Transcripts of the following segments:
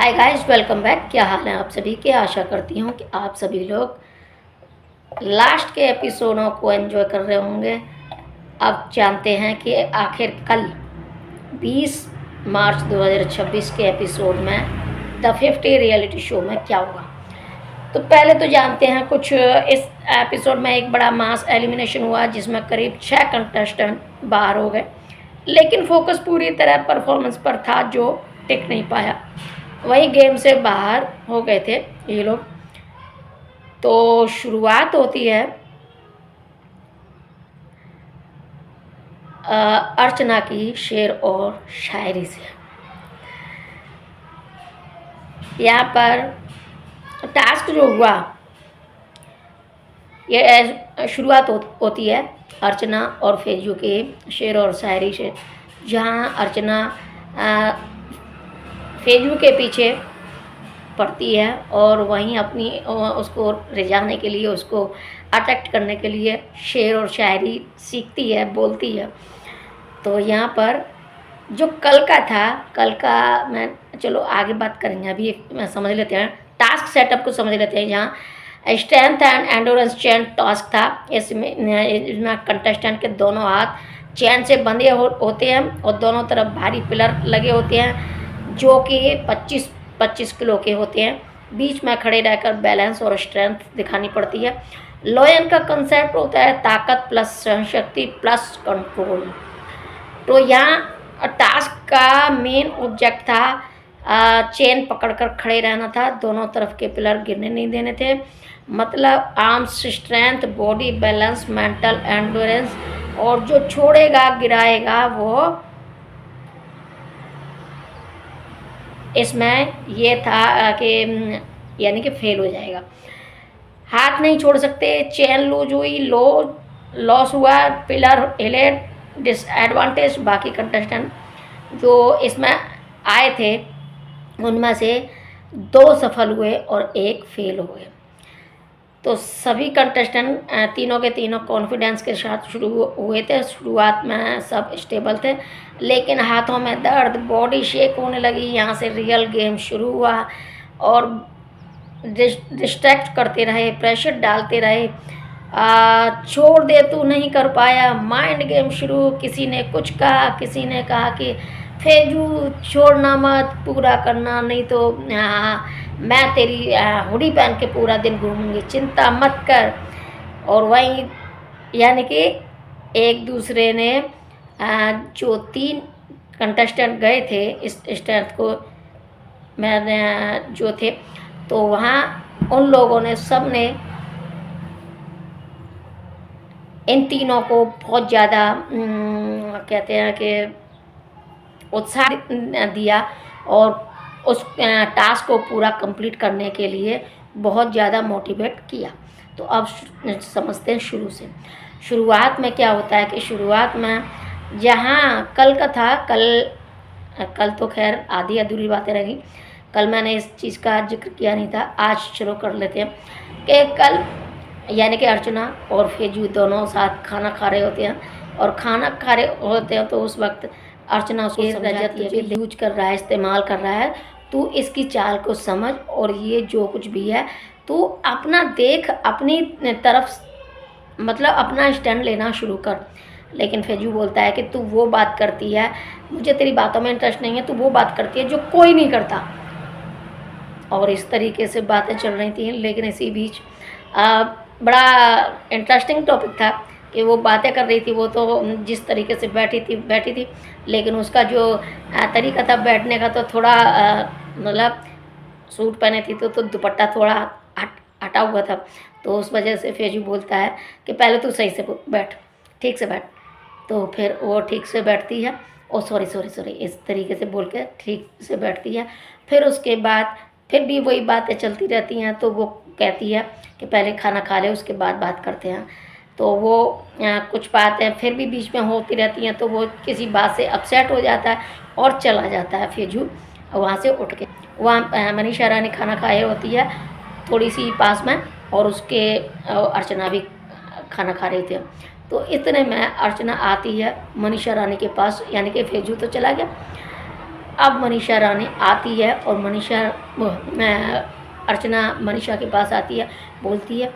Hi guys, welcome back. क्या हाल है आप सभी के। आशा करती हूँ कि आप सभी लोग लास्ट के एपिसोडों को एंजॉय कर रहे होंगे। अब जानते हैं कि आखिर कल 20 मार्च 2026 के एपिसोड में द 50 रियलिटी शो में क्या हुआ। तो पहले तो जानते हैं कुछ। इस एपिसोड में एक बड़ा मास एलिमिनेशन हुआ जिसमें करीब 6 कंटेस्टेंट बाहर हो गए, लेकिन फोकस पूरी तरह परफॉर्मेंस पर था जो टिक नहीं पाया। वही गेम से बाहर हो गए थे ये लोग। तो शुरुआत होती है अर्चना की शेर और शायरी से। यहाँ पर टास्क जो हुआ, ये शुरुआत होती है अर्चना और फेजू के शेर और शायरी से, जहाँ अर्चना फेजू के पीछे पड़ती है और वहीं अपनी उसको रिझाने के लिए, उसको अट्रैक्ट करने के लिए शेर और शायरी सीखती है, बोलती है। तो यहाँ पर जो कल का था, कल का मैं चलो आगे बात करेंगे, अभी मैं समझ लेते हैं टास्क सेटअप को समझ लेते हैं। जहाँ strength and endurance chain task था। इसमें कंटेस्टेंट के दोनों हाथ चैन से बंधे होते हैं और दोनों तरफ भारी पिलर लगे होते हैं जो कि 25 किलो के होते हैं। बीच में खड़े रहकर बैलेंस और स्ट्रेंथ दिखानी पड़ती है। लोयन का कंसेप्ट होता है ताकत प्लस सहनशक्ति प्लस कंट्रोल। तो यहाँ टास्क का मेन ऑब्जेक्ट था चेन पकड़कर खड़े रहना था, दोनों तरफ के पिलर गिरने नहीं देने थे। मतलब arms strength, body balance, mental endurance, और जो छोड़ेगा गिराएगा वो इसमें ये था कि यानी कि फेल हो जाएगा। हाथ नहीं छोड़ सकते, चेन लूज हुई, लॉस हुआ, पिलर हिले, डिसएडवांटेज। बाकी कंटेस्टेंट जो इसमें आए थे उनमें से 2 सफल हुए और 1 फेल हुए। तो सभी कंटेस्टेंट तीनों के तीनों कॉन्फिडेंस के साथ शुरू हुए थे। शुरुआत में सब स्टेबल थे, लेकिन हाथों में दर्द, बॉडी शेक होने लगी। यहाँ से रियल गेम शुरू हुआ और डिस्ट्रैक्ट करते रहे, प्रेशर डालते रहे। छोड़ दे तू नहीं कर पाया, माइंड गेम शुरू। किसी ने कुछ कहा, किसी ने कहा कि फेजू छोड़ना मत, पूरा करना, नहीं तो मैं तेरी हुडी पहन के पूरा दिन घूमूंगी, चिंता मत कर। और वहीं यानी कि एक दूसरे ने जो 3 कंटेस्टेंट गए थे इस स्ट्रेंथ को मैंने जो थे, तो वहाँ उन लोगों ने सब ने इन तीनों को बहुत ज़्यादा कहते हैं कि उत्साह दिया और उस टास्क को पूरा कंप्लीट करने के लिए बहुत ज़्यादा मोटिवेट किया। तो अब समझते हैं शुरू से। शुरुआत में क्या होता है कि शुरुआत में जहाँ कल का था, कल तो खैर आधी अधूरी बातें रही। कल मैंने इस चीज़ का जिक्र किया नहीं था, आज शुरू कर लेते हैं कि कल यानी कि अर्चना और फेजू दोनों साथ खाना खा रहे होते हैं और खाना खा रहे होते हैं। तो उस वक्त अर्चना उसको समझाती है कि यूज कर रहा है, इस्तेमाल कर रहा है, तू इसकी चाल को समझ और ये जो कुछ भी है तू अपना देख, अपनी तरफ मतलब अपना स्टैंड लेना शुरू कर। लेकिन फेजू बोलता है कि तू वो बात करती है, मुझे तेरी बातों में इंटरेस्ट नहीं है, तू वो बात करती है जो कोई नहीं करता। और इस तरीके से बातें चल रही थी। लेकिन इसी बीच बड़ा इंटरेस्टिंग टॉपिक था कि वो बातें कर रही थी। वो तो जिस तरीके से बैठी थी, लेकिन उसका जो तरीका था बैठने का तो थोड़ा मतलब सूट पहने थी तो दुपट्टा थोड़ा हटा हुआ था। तो उस वजह से फेजू बोलता है कि पहले तू सही से बैठ, ठीक से बैठ। तो फिर वो ठीक से बैठती है, ओ सॉरी इस तरीके से बोल के ठीक से बैठती है। फिर उसके बाद फिर भी वही बातें चलती रहती हैं। तो वो कहती है कि पहले खाना खा ले, उसके बाद बात करते हैं। तो वो कुछ बातें फिर भी बीच में होती रहती हैं। तो वो किसी बात से अपसेट हो जाता है और चला जाता है फेजू वहाँ से उठ के। वहाँ मनीषा रानी खाना खाए होती है थोड़ी सी पास में, और उसके अर्चना भी खाना खा रहे थे। तो इतने में अर्चना आती है मनीषा रानी के पास, यानी कि फेजू तो चला गया। अब मनीषा रानी आती है और अर्चना मनीषा के पास आती है, बोलती है,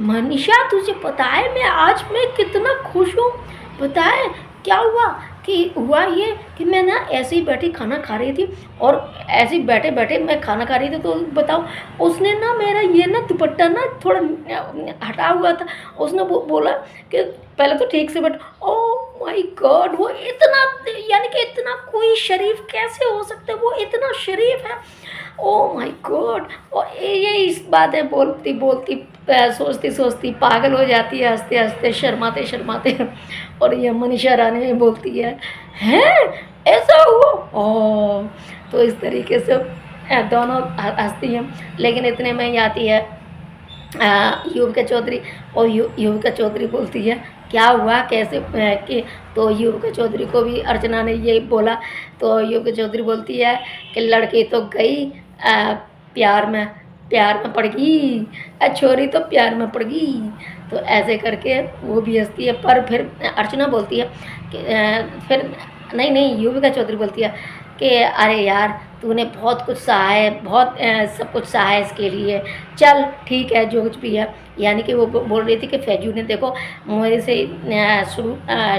मनीषा तुझे पता है मैं कितना खुश हूँ। पता है क्या हुआ? कि हुआ ये कि मैं ना ऐसे ही बैठी खाना खा रही थी, और ऐसे ही बैठे बैठे मैं खाना खा रही थी, तो बताओ उसने ना मेरा ये ना दुपट्टा ना थोड़ा हटा हुआ था, उसने बोला कि पहले तो ठीक से बट ओह माय गॉड, वो इतना, यानी कि इतना कोई शरीफ कैसे हो सकता है, वो इतना शरीफ है, ओह माय गॉड। और ये इस बातें बोलती बोलती सोचती सोचती पागल हो जाती है, हंसते हंसते शर्माते शर्माते। और ये मनीषा रानी भी बोलती है, हैं ऐसा हुआ? ओह, तो इस तरीके से दोनों हंसती हैं। लेकिन इतने में ही आती है युविका चौधरी, और युविका चौधरी बोलती है, क्या हुआ कैसे कि, तो युविका चौधरी को भी अर्चना ने ये बोला, तो युविका चौधरी बोलती है कि लड़की तो गई प्यार में पड़ गई, छोरी तो प्यार में पड़ गई। तो ऐसे करके वो भी हंसती है। पर फिर अर्चना बोलती है कि फिर नहीं युविका चौधरी बोलती है कि अरे यार तूने बहुत कुछ सहा है, बहुत सब कुछ सहा है इसके लिए, चल ठीक है जो कुछ भी है। यानी कि वो बोल रही थी कि फैजू ने देखो मेरे से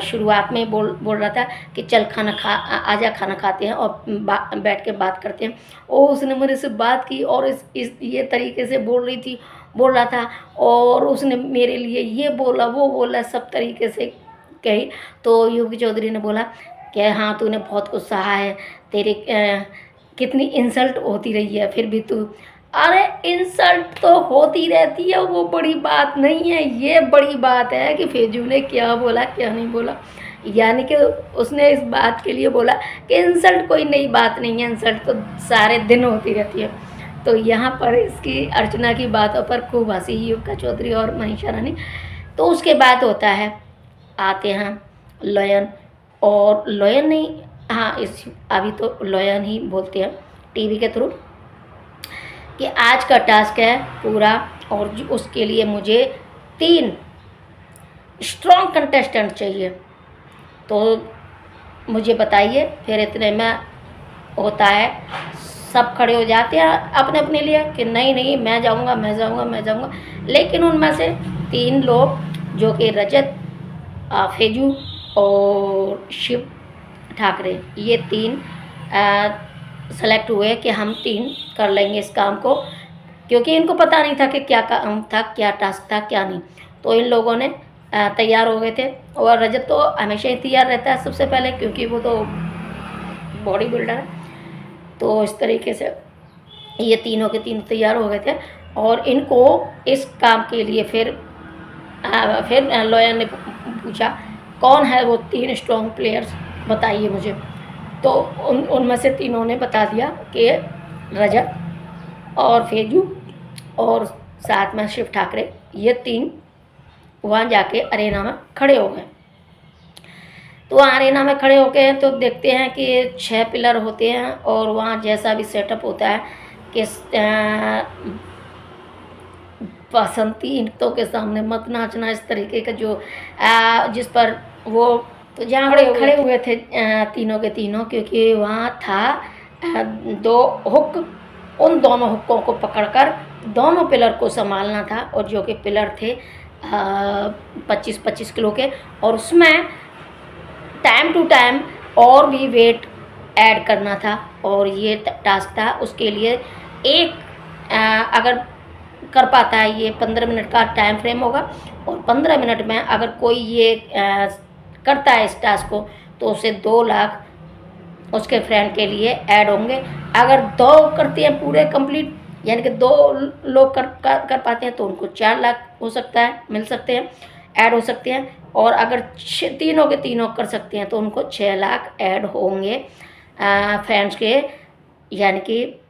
शुरुआत में बोल रहा था कि चल आजा खाना खाते हैं और बैठ के बात करते हैं, और उसने मेरे से बात की और इस ये तरीके से बोल रहा था, और उसने मेरे लिए ये बोला वो बोला, सब तरीके से कही। तो युवकी चौधरी ने बोला कि हाँ तूने बहुत कुछ सहा है, तेरे कितनी इंसल्ट होती रही है फिर भी तू, अरे इंसल्ट तो होती रहती है, वो बड़ी बात नहीं है, ये बड़ी बात है कि फैजू ने क्या बोला क्या नहीं बोला। यानी कि उसने इस बात के लिए बोला कि इंसल्ट कोई नई बात नहीं है, इंसल्ट तो सारे दिन होती रहती है। तो यहाँ पर इसकी अर्चना की बातों पर खूब हंसी युविका चौधरी और मनीषा रानी। तो उसके बाद होता है, आते हैं लोयन, और लोयन नहीं, हाँ अभी तो लोयन ही बोलते हैं टीवी के थ्रू, कि आज का टास्क है पूरा, और उसके लिए मुझे 3 स्ट्रॉन्ग कंटेस्टेंट चाहिए, तो मुझे बताइए। फिर इतने में होता है, सब खड़े हो जाते हैं अपने अपने लिए कि नहीं मैं जाऊंगा। लेकिन उनमें से 3 लोग जो कि रजत, फैजू और शिव ठाकरे, ये 3 सेलेक्ट हुए कि हम 3 कर लेंगे इस काम को, क्योंकि इनको पता नहीं था कि क्या काम था, क्या टास्क था, क्या नहीं। तो इन लोगों ने तैयार हो गए थे, और रजत तो हमेशा ही तैयार रहता है सबसे पहले, क्योंकि वो तो बॉडी बिल्डर है। तो इस तरीके से ये तीनों के 3 तैयार हो गए थे, और इनको इस काम के लिए फिर लॉयर ने पूछा कौन है वो 3 स्ट्रॉन्ग प्लेयर्स, बताइए मुझे। तो उनमें से तीनों ने बता दिया कि रजत और फैजू और साथ में शिव ठाकरे, ये 3 वहाँ जाके अरेना में खड़े हो गए। तो वहाँ अरेना में खड़े होके हैं तो देखते हैं कि 6 पिलर होते हैं, और वहाँ जैसा भी सेटअप होता है कि बसंती ईंटों के सामने मत नाचना, इस तरीके का जो जिस पर वो, तो जहाँ खड़े हुए थे तीनों के तीनों, क्योंकि वहाँ था 2 हुक, उन दोनों हुक्कों को पकड़कर दोनों पिलर को संभालना था, और जो कि पिलर थे 25-25 किलो के, और उसमें टाइम टू टाइम और भी वेट ऐड करना था। और ये टास्क था, उसके लिए अगर कर पाता है ये 15 मिनट का टाइम फ्रेम होगा, और 15 मिनट में अगर कोई ये करता है इस टास्क को, तो उसे 2 लाख उसके फ्रेंड के लिए ऐड होंगे। अगर 2 करते हैं पूरे कंप्लीट, यानी कि 2 लोग कर पाते हैं, तो उनको 4 लाख हो सकता है, मिल सकते हैं, ऐड हो सकते हैं। और अगर तीनों के तीनों कर सकते हैं तो उनको 6 लाख ऐड होंगे फ्रेंड्स के, यानी कि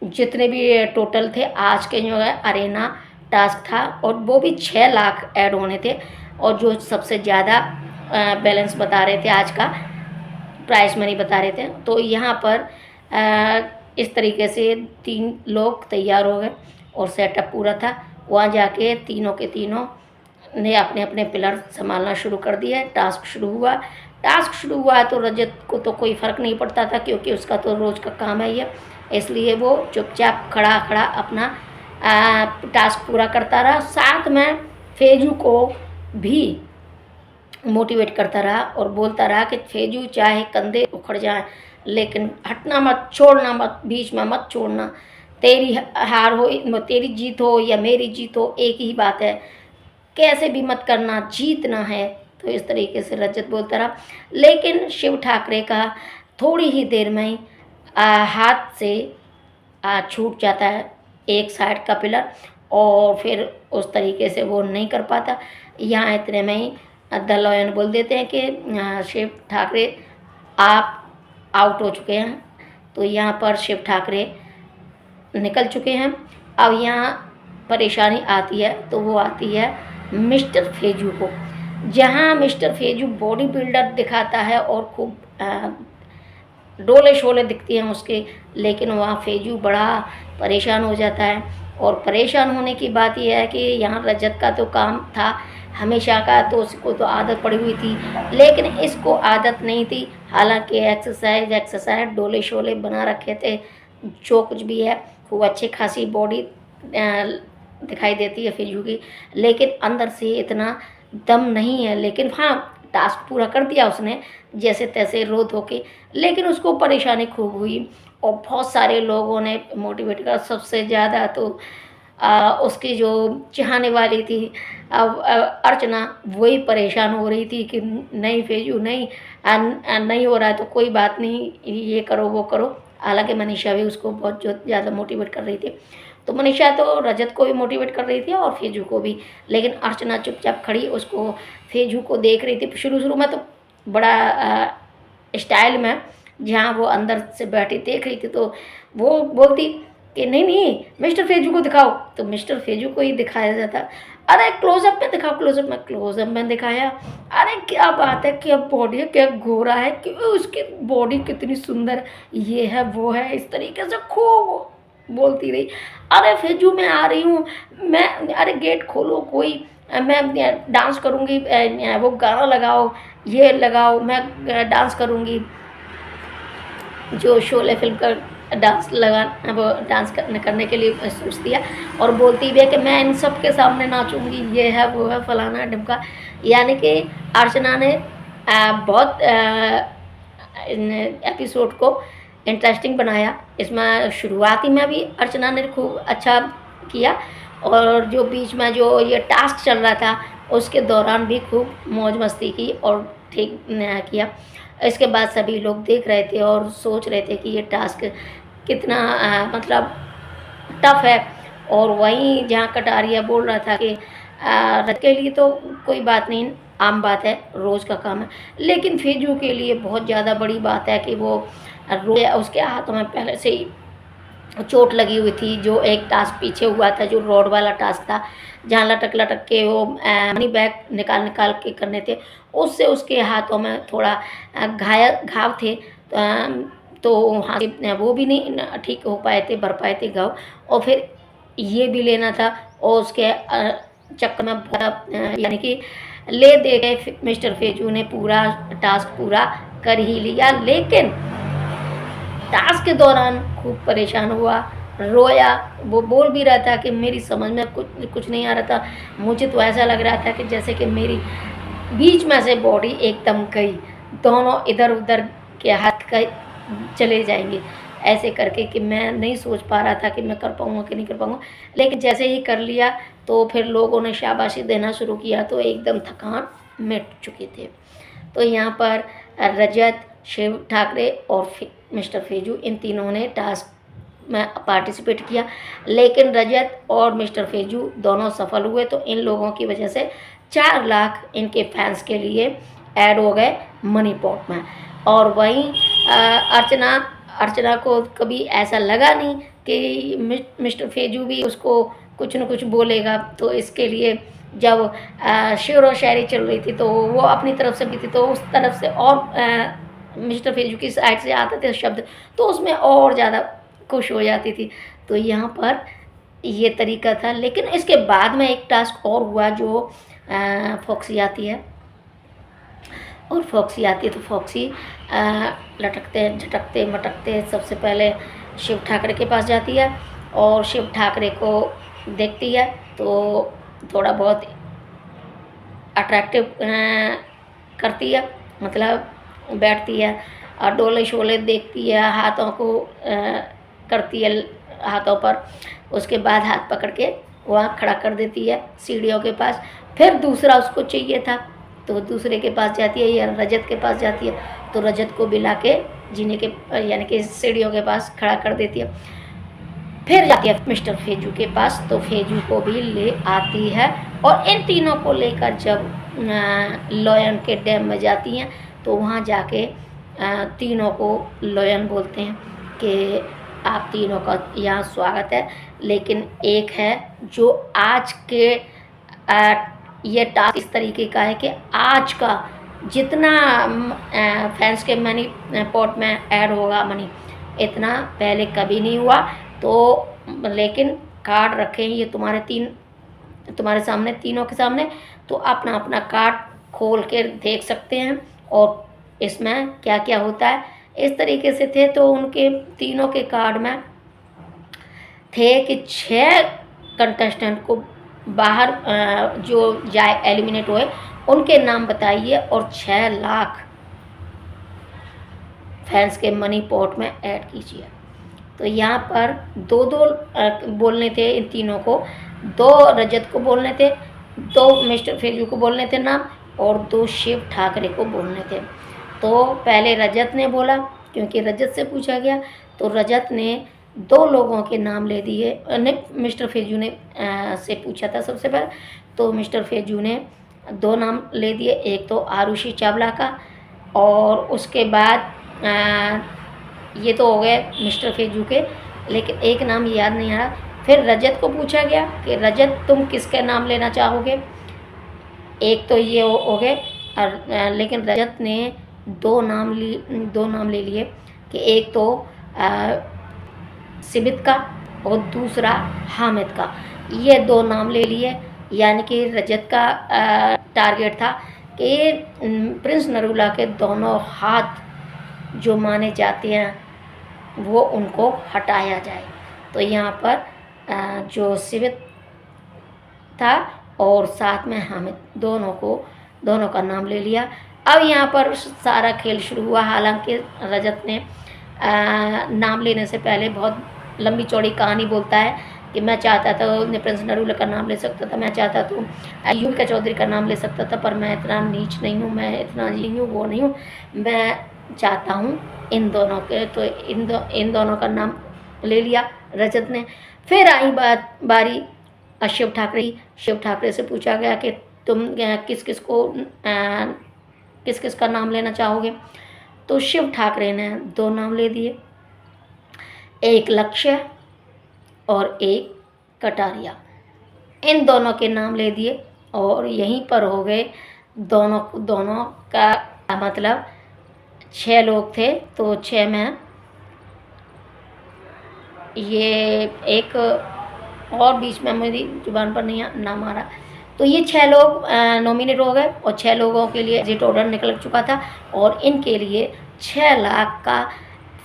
जितने भी टोटल थे आज के जो है अरेना टास्क था, और वो भी 6 लाख ऐड होने थे। और जो सबसे ज़्यादा बैलेंस बता रहे थे आज का प्राइस मनी बता रहे थे, तो यहाँ पर इस तरीके से 3 लोग तैयार हो गए और सेटअप पूरा था। वहाँ जाके तीनों के तीनों ने अपने अपने पिलर संभालना शुरू कर दिए। टास्क शुरू हुआ, टास्क शुरू हुआ है तो रजत को तो कोई फ़र्क नहीं पड़ता था, क्योंकि उसका तो रोज़ का काम है ये। इसलिए वो चुपचाप खड़ा खड़ा अपना टास्क पूरा करता रहा। साथ में फेजू को भी मोटिवेट करता रहा और बोलता रहा कि फेजू चाहे कंधे उखड़ जाए लेकिन हटना मत, छोड़ना मत, बीच में मत छोड़ना। तेरी हार हो, तेरी जीत हो या मेरी जीत हो, एक ही बात है, कैसे भी मत करना, जीतना है। तो इस तरीके से रजत बोलता रहा। लेकिन शिव ठाकरे का थोड़ी ही देर में ही हाथ से छूट जाता है एक साइड का पिलर, और फिर उस तरीके से वो नहीं कर पाता। यहाँ इतने में ही दलौयन बोल देते हैं कि शिव ठाकरे आप आउट हो चुके हैं। तो यहाँ पर शिव ठाकरे निकल चुके हैं। अब यहाँ परेशानी आती है तो वो आती है मिस्टर फेजू को, जहाँ मिस्टर फेजू बॉडी बिल्डर दिखाता है और खूब डोले शोले दिखती हैं उसके, लेकिन वहाँ फेजू बड़ा परेशान हो जाता है। और परेशान होने की बात यह है कि यहाँ रजत का तो काम था हमेशा का, तो उसको तो आदत पड़ी हुई थी, लेकिन इसको आदत नहीं थी। हालांकि एक्सरसाइज डोले शोले बना रखे थे, जो कुछ भी है खूब अच्छी खासी बॉडी दिखाई देती है फेजू की, लेकिन अंदर से इतना दम नहीं है। लेकिन हाँ, टास्क पूरा कर दिया उसने जैसे तैसे रो धो के, लेकिन उसको परेशानी खूब हुई और बहुत सारे लोगों ने मोटिवेट कर। सबसे ज़्यादा तो उसकी जो चाहने वाली थी अर्चना, वही परेशान हो रही थी कि नहीं फेजू नहीं, नहीं हो रहा है तो कोई बात नहीं, ये करो वो करो। हालांकि मनीषा भी उसको बहुत ज़्यादा मोटिवेट कर रही थी। तो मनीषा तो रजत को भी मोटिवेट कर रही थी और फेजू को भी, लेकिन अर्चना चुपचाप खड़ी उसको फेजू को देख रही थी। शुरू शुरू में तो बड़ा स्टाइल में, जहाँ वो अंदर से बैठी देख रही थी, तो वो बोलती कि नहीं नहीं मिस्टर फेजू को दिखाओ, तो मिस्टर फेजू को ही दिखाया जाता। अरे क्लोजअप में दिखाओ, क्लोजअप में दिखाया। अरे क्या बात है, क्या बॉडी है, क्या गोरा है, कि उसकी बॉडी कितनी सुंदर, ये है वो है, इस तरीके से खूब बोलती रही। अरे फेजू मैं आ रही हूँ, मैं, अरे गेट खोलो कोई, मैं डांस करूँगी, वो गाना लगाओ, ये लगाओ, मैं डांस करूँगी। जो शोले फिल्म का डांस लगा, वो डांस करने के लिए सोचती है और बोलती भी है कि मैं इन सब के सामने नाचूंगी, ये है वो है फलाना ढिमका। यानी कि अर्चना ने बहुत एपिसोड को इंटरेस्टिंग बनाया। इसमें शुरुआती में भी अर्चना ने खूब अच्छा किया, और जो बीच में जो ये टास्क चल रहा था उसके दौरान भी खूब मौज मस्ती की और ठीक किया। इसके बाद सभी लोग देख रहे थे और सोच रहे थे कि ये टास्क कितना मतलब टफ है। और वहीं जहाँ कटारिया बोल रहा था कि रथ के लिए तो कोई बात नहीं, आम बात है, रोज़ का काम है, लेकिन फेजू के लिए बहुत ज़्यादा बड़ी बात है कि वो उसके हाथों में पहले से ही चोट लगी हुई थी। जो एक टास्क पीछे हुआ था, जो रोड वाला टास्क था, जहाँ लटक लटक के वो मनी बैग निकाल निकाल के करने थे, उससे उसके हाथों में थोड़ा घाव थे, तो वहाँ से वो भी नहीं ठीक हो पाए थे, भर पाए थे घाव, और फिर ये भी लेना था। और उसके चक्कर में यानी कि ले दे गए मिस्टर फेजू ने पूरा टास्क पूरा कर ही लिया, लेकिन टास्क के दौरान खूब परेशान हुआ, रोया। वो बोल भी रहा था कि मेरी समझ में कुछ नहीं आ रहा था, मुझे तो ऐसा लग रहा था कि जैसे कि मेरी बीच में से बॉडी एकदम गई, दोनों इधर उधर के हाथ का चले जाएंगे, ऐसे करके कि मैं नहीं सोच पा रहा था कि मैं कर पाऊँगा कि नहीं कर पाऊँगा। लेकिन जैसे ही कर लिया तो फिर लोगों ने शाबाशी देना शुरू किया, तो एकदम थकान मिट चुके थे। तो यहाँ पर रजत, शिव ठाकरे और मिस्टर फेजू, इन तीनों ने टास्क में पार्टिसिपेट किया, लेकिन रजत और मिस्टर फेजू दोनों सफल हुए। तो इन लोगों की वजह से 4 लाख इनके फैंस के लिए ऐड हो गए मनी पॉट में। और वहीं अर्चना को कभी ऐसा लगा नहीं कि मिस्टर फेजू भी उसको कुछ न कुछ बोलेगा, तो इसके लिए जब शेर और शायरी चल रही थी तो वो अपनी तरफ से भी थी, तो उस तरफ से और मिस्टर फेजू की साइड से आते थे शब्द, तो उसमें और ज़्यादा खुश हो जाती थी। तो यहाँ पर ये तरीका था। लेकिन इसके बाद में एक टास्क और हुआ जो फॉक्सी आती है, और फॉक्सी आती है तो फॉक्सी लटकते झटकते मटकते सबसे पहले शिव ठाकरे के पास जाती है और शिव ठाकरे को देखती है तो थोड़ा बहुत अट्रैक्टिव करती है, मतलब बैठती है और डोले शोले देखती है, हाथों को करती है हाथों पर। उसके बाद हाथ पकड़ के वहाँ खड़ा कर देती है सीढ़ियों के पास। फिर दूसरा उसको चाहिए था तो दूसरे के पास जाती है या रजत के पास जाती है, तो रजत को भी ला के जीने के यानी कि सीढ़ियों के पास खड़ा कर देती है। फिर जाती है मिस्टर फेजू के पास तो फेजू को भी ले आती है और इन तीनों को लेकर जब लोयन के डैम में जाती हैं तो वहाँ जाके तीनों को लोयन बोलते हैं कि आप तीनों का यहाँ स्वागत है, लेकिन एक है जो आज के ये टास्क इस तरीके का है कि आज का जितना फैंस के मनी पॉट में ऐड होगा मनी, इतना पहले कभी नहीं हुआ। तो लेकिन कार्ड रखे हैं ये तुम्हारे सामने, तीनों के सामने, तो अपना अपना कार्ड खोल के देख सकते हैं और इसमें क्या क्या होता है। इस तरीके से थे तो उनके तीनों के कार्ड में थे कि 6 कंटेस्टेंट को बाहर जो जाए एलिमिनेट हुए उनके नाम बताइए और 6 लाख फैंस के मनी पॉट में ऐड कीजिए। तो यहाँ पर 2-2 बोलने थे इन तीनों को, 2 रजत को बोलने थे, 2 मिस्टर फेजू को बोलने थे नाम और 2 शिव ठाकरे को बोलने थे। तो पहले रजत ने बोला क्योंकि रजत से पूछा गया, तो रजत ने 2 लोगों के नाम ले दिए। मिस्टर फेजू ने से पूछा था सबसे पहले, तो मिस्टर फेजू ने 2 नाम ले दिए, एक तो आरुषि चावला का और उसके बाद ये तो हो गए मिस्टर फेजू के, लेकिन एक नाम याद नहीं आ रहा। फिर रजत को पूछा गया कि रजत तुम किसके नाम लेना चाहोगे, एक तो ये हो गए और लेकिन रजत ने 2 नाम ले लिए कि एक तो सिबित का और दूसरा हामिद का, ये 2 नाम ले लिए। यानी कि रजत का टारगेट था कि प्रिंस नरूला के दोनों हाथ जो माने जाते हैं वो उनको हटाया जाए। तो यहाँ पर जो सिबित था और साथ में हामिद, दोनों का नाम ले लिया। अब यहाँ पर सारा खेल शुरू हुआ। हालांकि रजत ने नाम लेने से पहले बहुत लंबी चौड़ी कहानी बोलता है कि मैं चाहता था प्रिंस नरूला का नाम ले सकता था, मैं चाहता था यूविका चौधरी का नाम ले सकता था, पर मैं इतना नीच नहीं हूँ, मैं इतना ये हूँ वो नहीं हूँ, मैं चाहता हूँ इन दोनों के। तो इन दोनों का नाम ले लिया रजत ने। फिर आई बारी शिव ठाकरे की। शिव ठाकरे से पूछा गया कि तुम किस किस का नाम लेना चाहोगे, तो शिव ठाकरे ने 2 नाम ले दिए, एक लक्ष्य और एक कटारिया। इन दोनों के नाम ले दिए और यहीं पर हो गए दोनों का मतलब 6 लोग थे, तो 6 में ये एक और बीच में मेरी जुबान पर नहीं नाम आ रहा, तो ये 6 लोग नॉमिनेट हो गए और 6 लोगों के लिए एग्जिट ऑर्डर निकल चुका था और इनके लिए 6 लाख का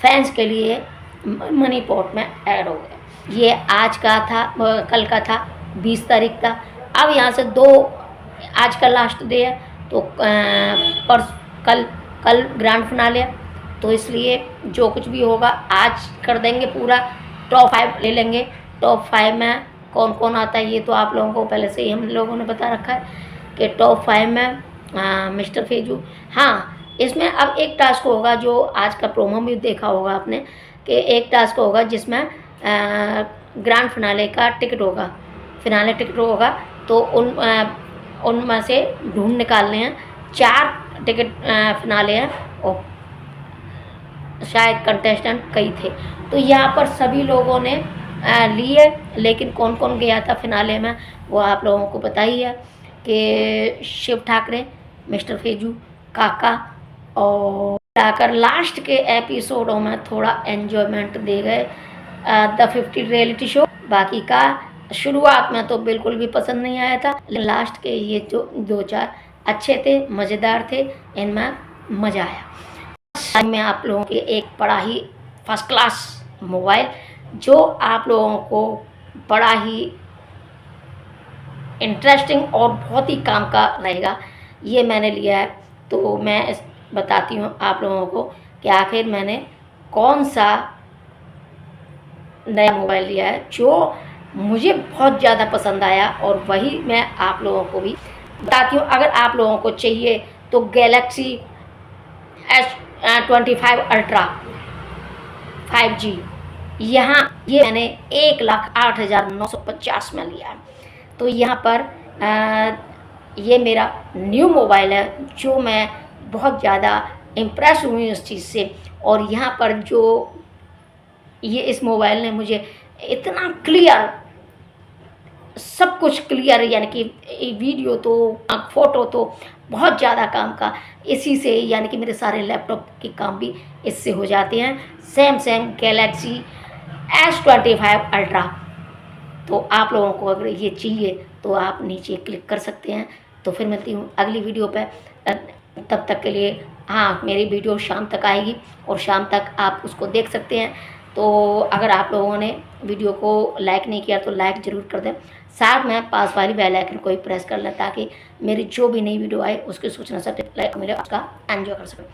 फैंस के लिए मनी पॉट में ऐड हो गया। ये आज का था, कल का था, 20 तारीख था। अब यहाँ से आज का लास्ट डे है तो कल ग्रैंड फिनाले है, तो इसलिए जो कुछ भी होगा आज कर देंगे पूरा। टॉप 5 ले लेंगे। टॉप 5 में कौन कौन आता है ये तो आप लोगों को पहले से ही हम लोगों ने बता रखा है कि टॉप 5 में मिस्टर फेजू। हाँ, इसमें अब एक टास्क होगा जो आज का प्रोमो भी देखा होगा आपने कि एक टास्क होगा जिसमें ग्रैंड फिनाले का टिकट होगा, फिनाले टिकट होगा, तो उनमें से ढूंढ निकालने हैं। 4 टिकट फिनाले हैं और शायद कंटेस्टेंट कई थे, तो यहाँ पर सभी लोगों ने लिए, लेकिन कौन कौन गया था फिनाले में वो आप लोगों को पता ही है कि शिव ठाकरे, मिस्टर फेजू, काका और आकर लास्ट के एपिसोडों में थोड़ा एन्जॉयमेंट दे गए द 50 रियलिटी शो। बाकी का शुरुआत में तो बिल्कुल भी पसंद नहीं आया था, लास्ट के ये जो 2-4 अच्छे थे, मज़ेदार थे, इनमें मज़ा आया। आज मैं आप लोगों के एक बड़ा ही फर्स्ट क्लास मोबाइल, जो आप लोगों को बड़ा ही इंटरेस्टिंग और बहुत ही काम का रहेगा, ये मैंने लिया है। तो मैं बताती हूँ आप लोगों को कि आखिर मैंने कौन सा नया मोबाइल लिया है जो मुझे बहुत ज़्यादा पसंद आया, और वही मैं आप लोगों को भी बताती हूँ। अगर आप लोगों को चाहिए तो गैलेक्सी S25 अल्ट्रा 5G, यहाँ ये मैंने 1,08,950 में लिया है। तो यहाँ पर ये मेरा न्यू मोबाइल है, जो मैं बहुत ज़्यादा इम्प्रेस हुई उस चीज़ से। और यहाँ पर जो ये इस मोबाइल ने मुझे इतना क्लियर, सब कुछ क्लियर, यानी कि वीडियो तो फ़ोटो तो बहुत ज़्यादा काम का, इसी से यानी कि मेरे सारे लैपटॉप के काम भी इससे हो जाते हैं। Same Galaxy S25 ultra. तो आप लोगों को अगर ये चाहिए तो आप नीचे क्लिक कर सकते हैं। तो फिर मिलती हूँ अगली वीडियो पे, तब तक के लिए हाँ, मेरी वीडियो शाम तक आएगी और शाम तक आप उसको देख सकते हैं। तो अगर आप लोगों ने वीडियो को लाइक नहीं किया तो लाइक ज़रूर कर दें, साथ में पास वाली बेल आइकन को भी प्रेस कर लें, ताकि मेरी जो भी नई वीडियो आए उसकी सूचना सबसे लाइक मिले, उसका एंजॉय कर सकें।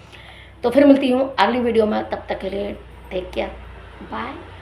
तो फिर मिलती हूँ अगली वीडियो में, तब तक के लिए टेक केयर, बाय।